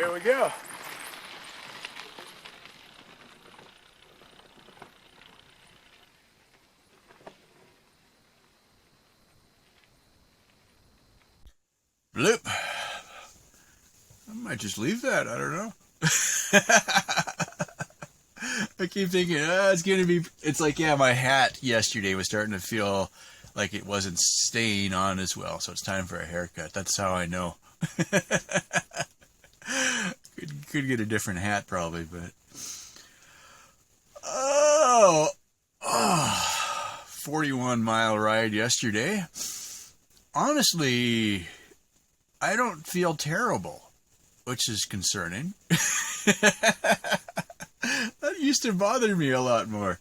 Here we go. Blip. I might just leave that. I don't know. I keep thinking, it's going to be... It's like, yeah, my hat yesterday was starting to feel like it wasn't staying on as well, so it's time for a haircut. That's how I know. Could get a different hat probably, but... Oh, 41-mile ride yesterday. Honestly, I don't feel terrible, which is concerning. That used to bother me a lot more.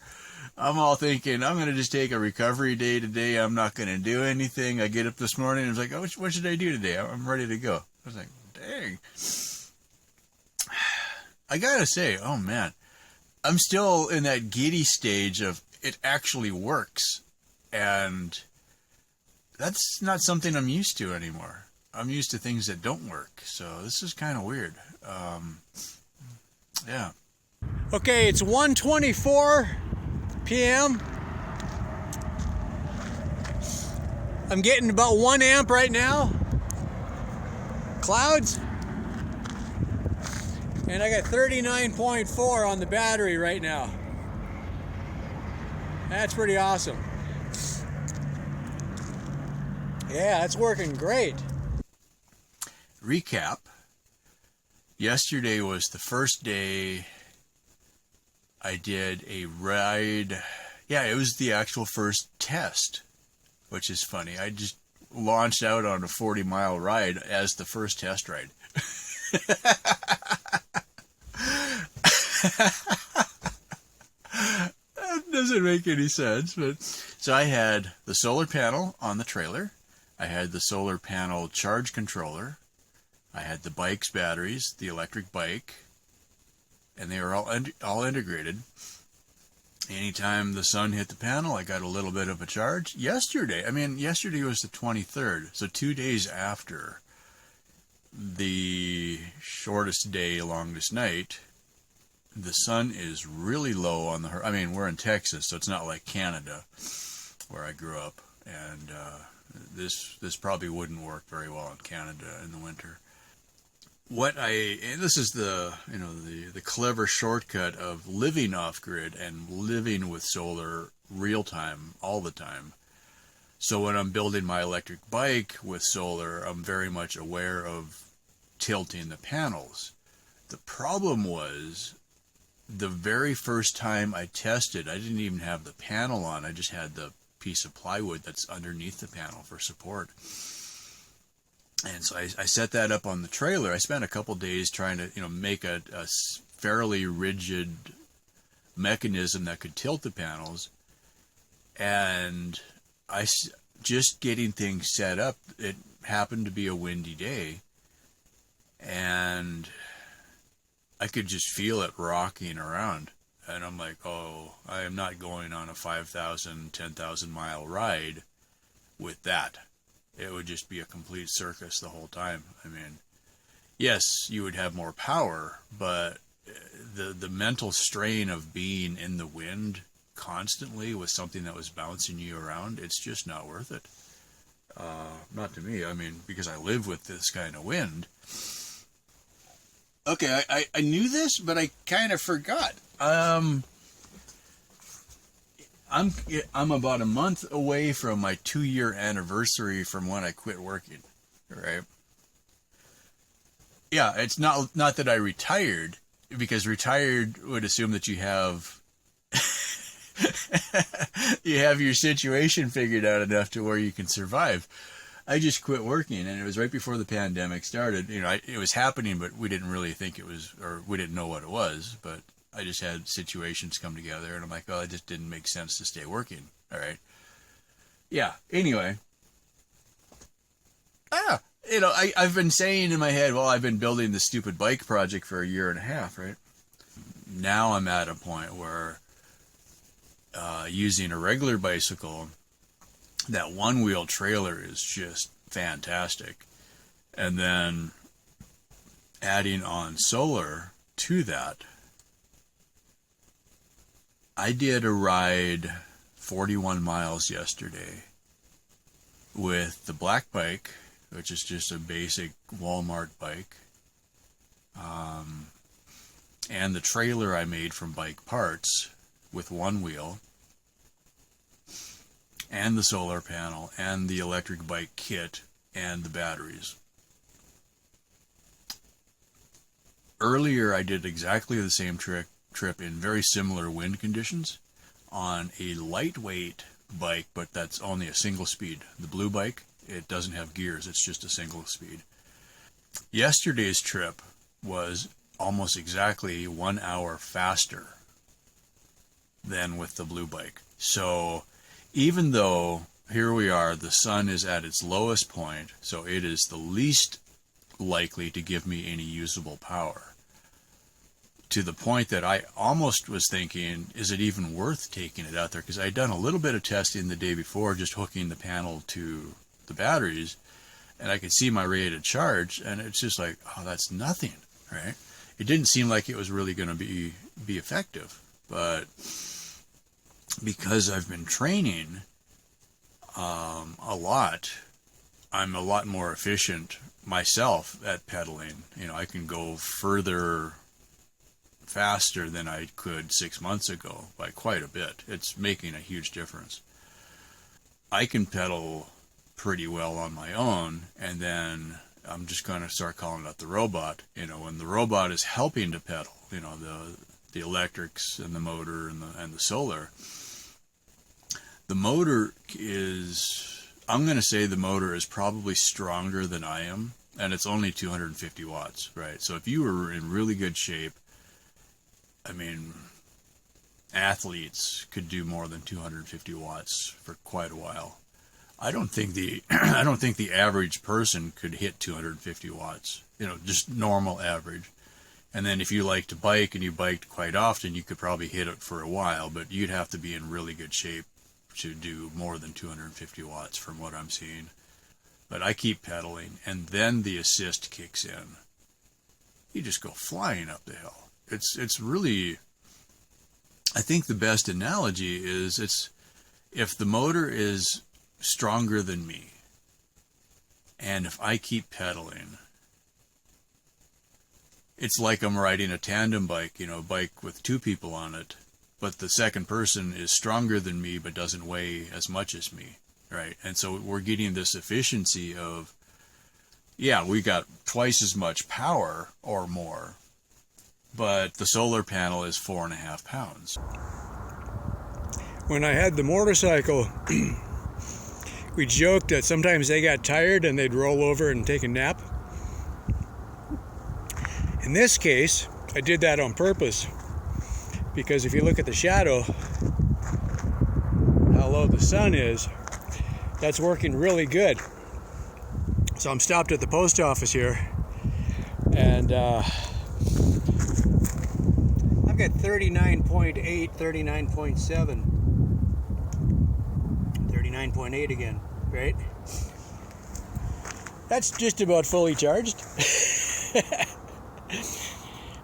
I'm all thinking, I'm going to just take a recovery day today. I'm not going to do anything. I get up this morning and I was like, oh, what should I do today? I'm ready to go. I was like, dang. I got to say, oh man, I'm still in that giddy stage of it actually works. And that's not something I'm used to anymore. I'm used to things that don't work. So this is kind of weird. Yeah. Okay, it's 1:24 p.m. I'm getting about 1 amp right now. Clouds. And I got 39.4 on the battery right now. That's pretty awesome. Yeah, that's working great. Recap. Yesterday was the first day I did a ride. Yeah, it was the actual first test, which is funny. I just launched out on a 40-mile ride as the first test ride. That doesn't make any sense. But so I had the solar panel on the trailer. I had the solar panel charge controller. I had the bike's batteries, the electric bike, and they were all integrated. Anytime the sun hit the panel, I got a little bit of a charge. Yesterday was the 23rd, so 2 days after the shortest day, longest night, the sun is really low on the horizon. We're in Texas, so it's not like Canada, where I grew up, and this probably wouldn't work very well in Canada in the winter. This is the clever shortcut of living off grid and living with solar real time all the time. So when I'm building my electric bike with solar, I'm very much aware of tilting the panels. The problem was the very first time I tested, I didn't even have the panel on. I just had the piece of plywood that's underneath the panel for support. And so I set that up on the trailer. I spent a couple days trying to, make a fairly rigid mechanism that could tilt the panels. And just getting things set up, it happened to be a windy day. And I could just feel it rocking around. And I'm like, oh, I am not going on a 5,000, 10,000 mile ride with that. It would just be a complete circus the whole time. Yes, you would have more power, but the mental strain of being in the wind constantly with something that was bouncing you around, it's just not worth it. Not to me, because I live with this kind of wind. Okay, I knew this, but I kind of forgot. I'm about a month away from my 2-year anniversary from when I quit working, right? Yeah, it's not that I retired, because retired would assume that you have your situation figured out enough to where you can survive. I just quit working, and it was right before the pandemic started. It was happening, but we didn't really think it was, or we didn't know what it was, but I just had situations come together, and I'm like, oh, it just didn't make sense to stay working. All right. Yeah. Anyway. I've been saying in my head, well, I've been building this stupid bike project for a year and a half, right? Now I'm at a point where using a regular bicycle, that one-wheel trailer is just fantastic. And then adding on solar to that, I did a ride 41 miles yesterday with the black bike, which is just a basic Walmart bike, and the trailer I made from bike parts with one wheel, and the solar panel, and the electric bike kit, and the batteries. Earlier, I did exactly the same trip in very similar wind conditions on a lightweight bike, but that's only a single speed. The blue bike, it doesn't have gears, it's just a single speed. Yesterday's trip was almost exactly 1 hour faster than with the blue bike. So even though here we are, the sun is at its lowest point, so it is the least likely to give me any usable power, to the point that I almost was thinking, is it even worth taking it out there? Because I'd done a little bit of testing the day before, just hooking the panel to the batteries, and I could see my rated charge, and it's just like, oh, that's nothing, right? It didn't seem like it was really going to be effective, but because I've been training a lot, I'm a lot more efficient myself at pedaling. You know, I can go further faster than I could 6 months ago by quite a bit. It's making a huge difference. I can pedal pretty well on my own, and then I'm just going to start calling out the robot. You know, when the robot is helping to pedal, you know, the electrics and the motor and the solar. The motor is, I'm going to say the motor is probably stronger than I am, and it's only 250 watts, right? So if you were in really good shape, I mean, athletes could do more than 250 watts for quite a while. I don't think the average person could hit 250 watts, you know, just normal average. And then if you like to bike and you biked quite often, you could probably hit it for a while, but you'd have to be in really good shape to do more than 250 watts from what I'm seeing. But I keep pedaling, and then the assist kicks in. You just go flying up the hill. It's really, I think the best analogy is, it's if the motor is stronger than me, and if I keep pedaling, it's like I'm riding a tandem bike, you know, a bike with two people on it, but the second person is stronger than me but doesn't weigh as much as me, right? And so we're getting this efficiency of, yeah, we got twice as much power or more, but the solar panel is 4.5 pounds. When I had the motorcycle, we joked that sometimes they got tired and they'd roll over and take a nap. In this case, I did that on purpose, because if you look at the shadow, how low the sun is, that's working really good. So I'm stopped at the post office here, and I've got 39.8, 39.7, 39.8 again, right? That's just about fully charged.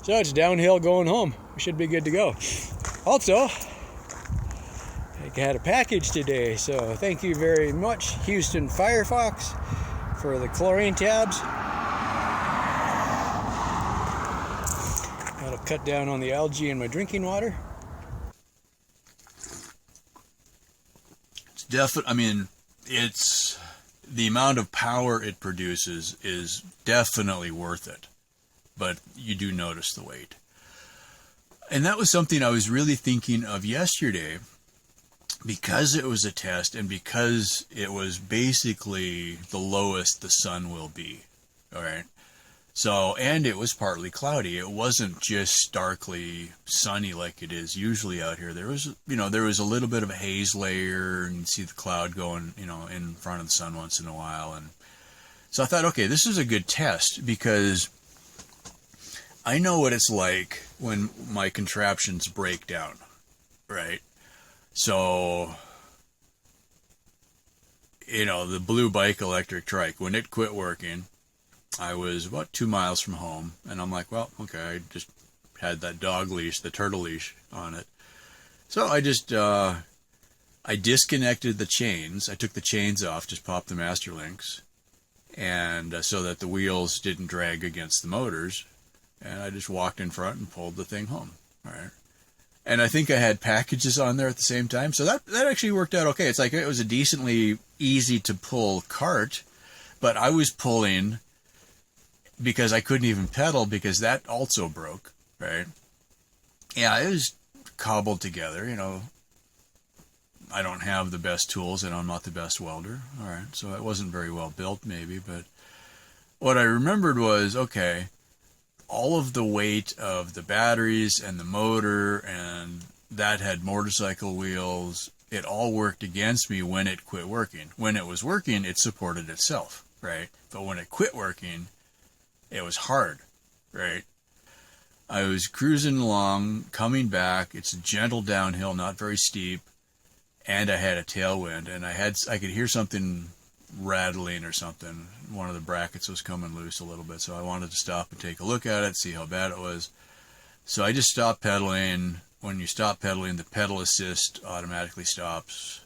So it's downhill going home. We should be good to go. Also, I got a package today, so thank you very much, Houston Firefox, for the chlorine tabs. That'll cut down on the algae in my drinking water. It's definitely, I mean, it's, the amount of power it produces is definitely worth it, but you do notice the weight. And that was something I was really thinking of yesterday, because it was a test and because it was basically the lowest the sun will be. All right. So, and it was partly cloudy. It wasn't just starkly sunny like it is usually out here. There was, you know, there was a little bit of a haze layer, and you'd see the cloud going, you know, in front of the sun once in a while. And so I thought, okay, this is a good test, because I know what it's like when my contraptions break down, right? So, you know, the blue bike electric trike, when it quit working, I was about 2 miles from home, and I'm like, well, okay, I just had that dog leash, the turtle leash on it. So I disconnected the chains. I took the chains off, just popped the master links, and so that the wheels didn't drag against the motors. And I just walked in front and pulled the thing home. All right. And I think I had packages on there at the same time, so that actually worked out okay. It's like it was a decently easy to pull cart, but I was pulling because I couldn't even pedal because that also broke, right? Yeah, it was cobbled together, I don't have the best tools and I'm not the best welder. All right, so it wasn't very well built maybe, but what I remembered was, okay, all of the weight of the batteries and the motor, and that had motorcycle wheels, it all worked against me when it quit working. When it was working, it supported itself, right? But when it quit working, it was hard, right? I was cruising along, coming back. It's a gentle downhill, not very steep, and I had a tailwind, and I could hear something rattling or something. One of the brackets was coming loose a little bit, so I wanted to stop and take a look at it, see how bad it was. So I just stopped pedaling. When you stop pedaling, the pedal assist automatically stops.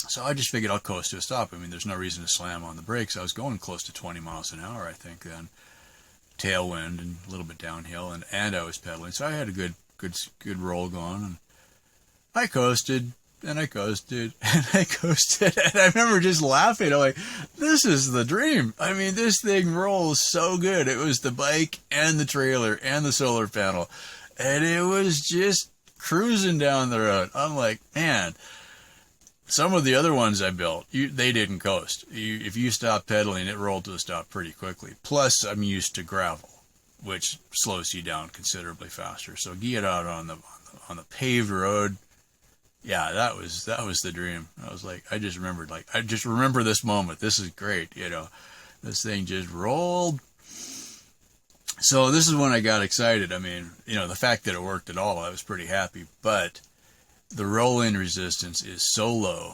So I just figured I'll coast to a stop. I mean, there's no reason to slam on the brakes. I was going close to 20 miles an hour, I think, then. Tailwind and a little bit downhill, and I was pedaling. So I had a good roll going, and I coasted. And I coasted, and I coasted, and I remember just laughing. I'm like, this is the dream. I mean, this thing rolls so good. It was the bike and the trailer and the solar panel, and it was just cruising down the road. I'm like, man, some of the other ones I built, they didn't coast. If you stop pedaling, it rolled to a stop pretty quickly. Plus, I'm used to gravel, which slows you down considerably faster. So get out on the paved road. Yeah, that was the dream. I was like, I just remember this moment. This is great, This thing just rolled. So this is when I got excited. I mean, the fact that it worked at all, I was pretty happy. But the roll-in resistance is so low,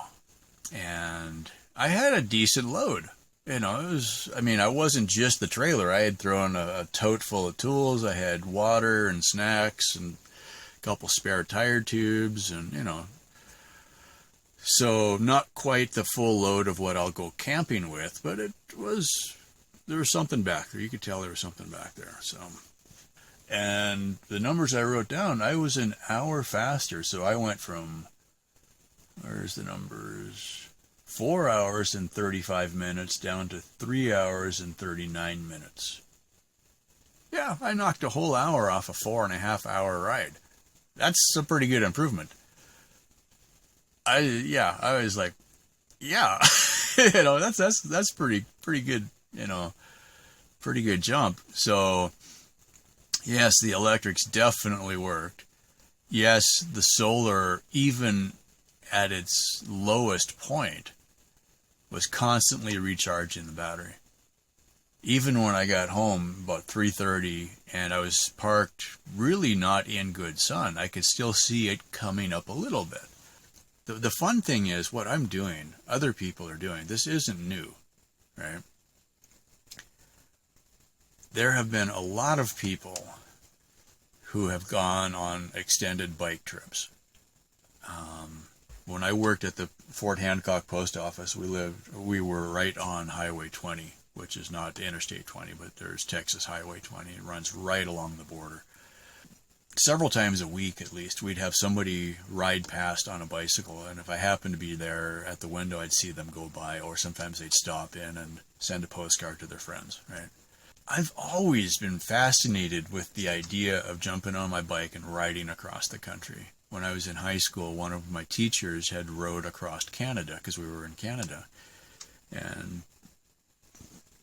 and I had a decent load. I wasn't just the trailer. I had thrown a tote full of tools. I had water and snacks and a couple spare tire tubes, and so not quite the full load of what I'll go camping with, but there was something back there. You could tell there was something back there. So, and the numbers I wrote down, I was an hour faster. So I went from, where's the numbers? 4 hours and 35 minutes down to 3 hours and 39 minutes. Yeah, I knocked a whole hour off a 4.5 hour ride. That's a pretty good improvement. I was like, yeah, that's pretty good, pretty good jump. So yes, the electrics definitely worked. Yes, the solar, even at its lowest point, was constantly recharging the battery. Even when I got home about 3:30 and I was parked really not in good sun, I could still see it coming up a little bit. The fun thing is what I'm doing, other people are doing. This isn't new, right? There have been a lot of people who have gone on extended bike trips. When I worked at the Fort Hancock Post Office, we were right on Highway 20, which is not Interstate 20, but there's Texas Highway 20. It runs right along the border. Several times a week, at least, we'd have somebody ride past on a bicycle, and if I happened to be there at the window, I'd see them go by, or sometimes they'd stop in and send a postcard to their friends, right? I've always been fascinated with the idea of jumping on my bike and riding across the country. When I was in high school, one of my teachers had rode across Canada, because we were in Canada, and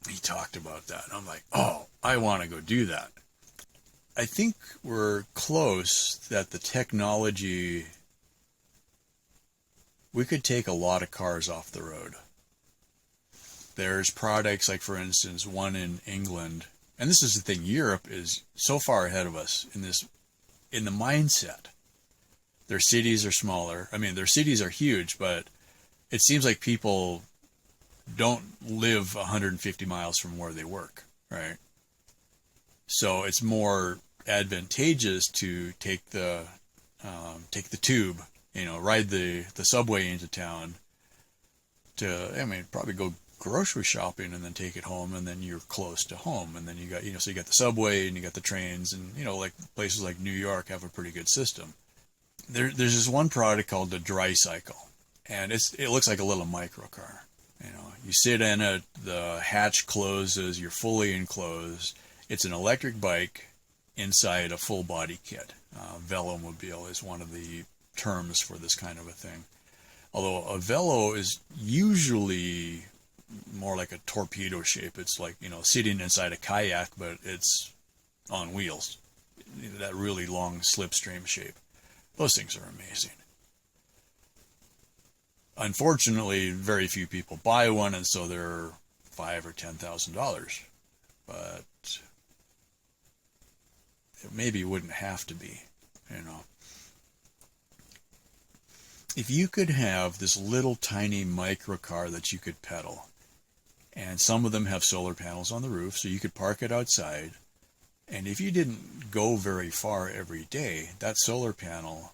he talked about that. I'm like, oh, I want to go do that. I think we're close that the technology, we could take a lot of cars off the road. There's products like, for instance, one in England, and this is the thing, Europe is so far ahead of us in the mindset. Their cities are smaller. I mean, their cities are huge, but it seems like people don't live 150 miles from where they work, right? So it's more advantageous to take the tube, ride the subway into town to, probably go grocery shopping and then take it home, and then you're close to home, and then you got, so you got the subway and you got the trains, and like places like New York have a pretty good system. There's this one product called the Dry Cycle, and it looks like a little micro car. You sit in it, the hatch closes, you're fully enclosed. It's an electric bike inside a full body kit. Velomobile is one of the terms for this kind of a thing. Although a velo is usually more like a torpedo shape. It's like, sitting inside a kayak, but it's on wheels. That really long slipstream shape. Those things are amazing. Unfortunately, very few people buy one, and so they're $5,000 or $10,000. But it maybe wouldn't have to be, If you could have this little tiny micro car that you could pedal, and some of them have solar panels on the roof, so you could park it outside, and if you didn't go very far every day, that solar panel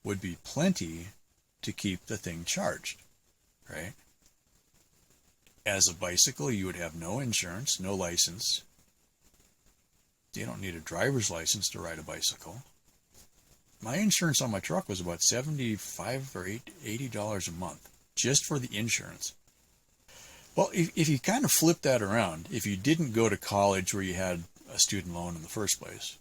would be plenty to keep the thing charged, right? As a bicycle, you would have no insurance, no license. You don't need a driver's license to ride a bicycle. My insurance on my truck was about $75 or $80 a month, just for the insurance. Well, if you kind of flip that around, if you didn't go to college where you had a student loan in the first place,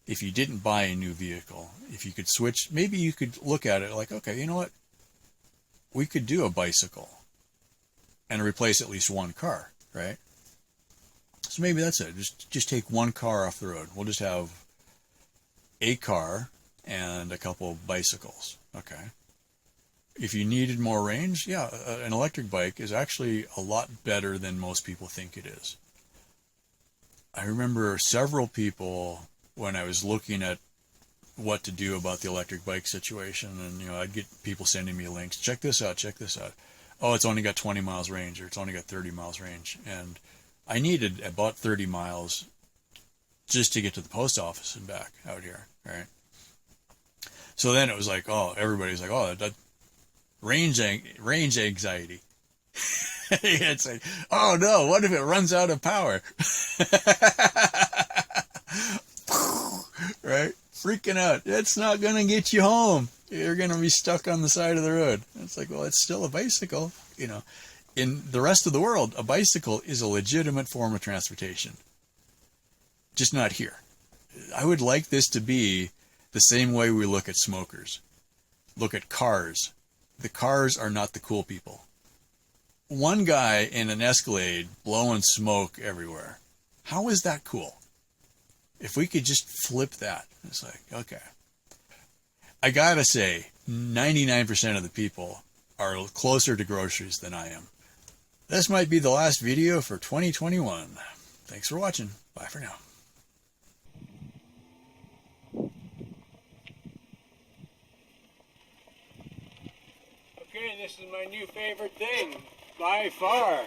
if you didn't buy a new vehicle, if you could switch, maybe you could look at it like, okay, you know what? We could do a bicycle and replace at least one car, right? So maybe that's it. Just take one car off the road. We'll just have a car and a couple of bicycles. Okay. If you needed more range, yeah, an electric bike is actually a lot better than most people think it is. I remember several people, when I was looking at what to do about the electric bike situation, and I'd get people sending me links. Check this out. Oh, it's only got 20 miles range, or it's only got 30 miles range, and I needed about 30 miles just to get to the post office and back out here, right? So then it was like, oh, everybody's like, oh, that range anxiety. It's like, oh no, what if it runs out of power? Right? Freaking out. It's not going to get you home. You're going to be stuck on the side of the road. It's like, well, it's still a bicycle. In the rest of the world, a bicycle is a legitimate form of transportation. Just not here. I would like this to be the same way we look at smokers. Look at cars. The cars are not the cool people. One guy in an Escalade blowing smoke everywhere. How is that cool? If we could just flip that, it's like, okay. I gotta say, 99% of the people are closer to groceries than I am. This might be the last video for 2021. Thanks for watching. Bye for now. Okay, this is my new favorite thing, by far.